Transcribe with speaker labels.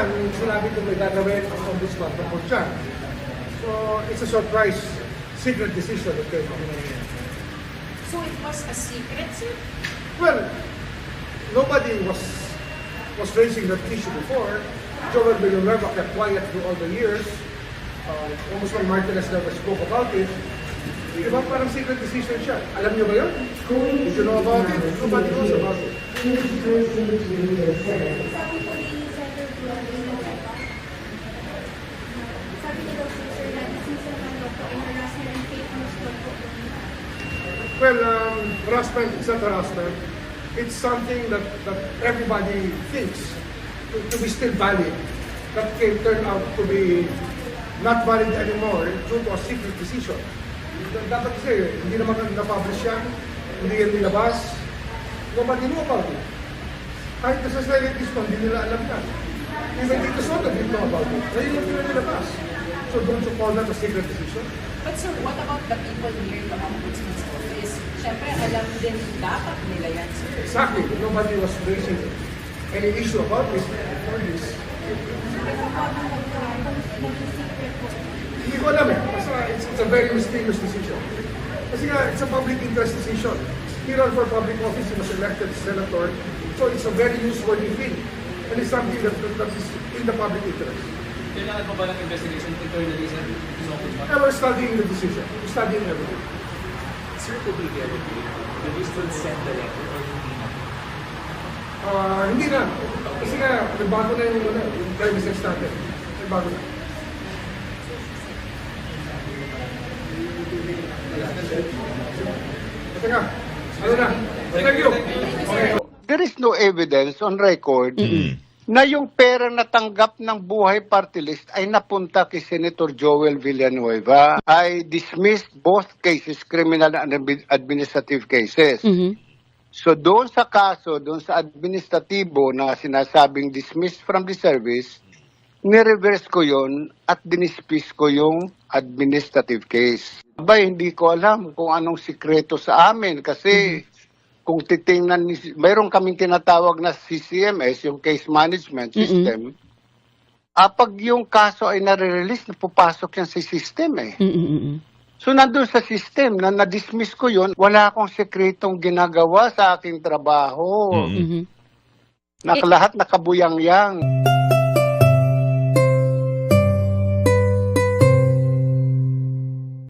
Speaker 1: yan, sinabi ko may gagawin ang ombudsman tungkol dyan. So, it's a surprise, secret decision that came from him.
Speaker 2: So it was a secret, sir?
Speaker 1: Well, nobody was raising that issue before. Joel Villanueva kept quiet through all the years. Ombudsman Martinez never spoke about it. Di ba parang secret decision siya? Alam niyo ba yun? Did you know about it? Nobody knows about it.
Speaker 3: Sabi po ni Senator Villanueva, sabi ni Dr. Sir na dismissal ng doktor ay harassment and fake news daw po.
Speaker 1: Well, harassment is not harassment. It's something that everybody thinks to be still valid. That can turn out to be not valid anymore due to a secret decision. Dapat kasi, hindi naman na-publish yan, hindi yan nilabas. Nobody knew about it. Kahit sa celebrities pa, hindi nila alam yan. Even dito sa hindi know about it. Ngayon lang nila nilabas. So don't you call that a secret decision?
Speaker 2: But sir, what about the people near the ombudsman's office? Siyempre, alam din dapat nila yan, sir.
Speaker 1: Exactly. Nobody was raising any issue about this before this. Hindi ko alam eh. Basta it's a very mysterious decision. Kasi nga, it's a public interest decision. He ran for public office, he was elected senator. So it's a very newsworthy thing. And it's something that is in the public interest.
Speaker 4: Kailangan pa ba ng investigation internally sa ombudsman?
Speaker 1: And we're studying the decision. We're studying everything.
Speaker 4: Sir, to be very clear, will you still send the letter or hindi na?
Speaker 1: Hindi na. Kasi nga, nagbago na yung privacy natin. Nagbago na. Teka, ano na? Thank you. Okay.
Speaker 5: There is no evidence on record na yung pera na tanggap ng Buhay Party List ay napunta kay Senator Joel Villanueva. I dismissed both cases, criminal and administrative cases. So doon sa kaso, doon sa administratibo na sinasabing dismissed from the service, nireverse ko yon at dinispis ko yung administrative case. Abay, hindi ko alam kung anong sikreto sa amin kasi kung titingnan, mayroon kaming tinatawag na CCMS, yung Case Management System. Pag yung kaso ay nare-release, napupasok yan sa system eh. So nandun sa system, na na-dismiss ko yun, wala akong sekretong ginagawa sa aking trabaho. Lahat nakabuyang-yang.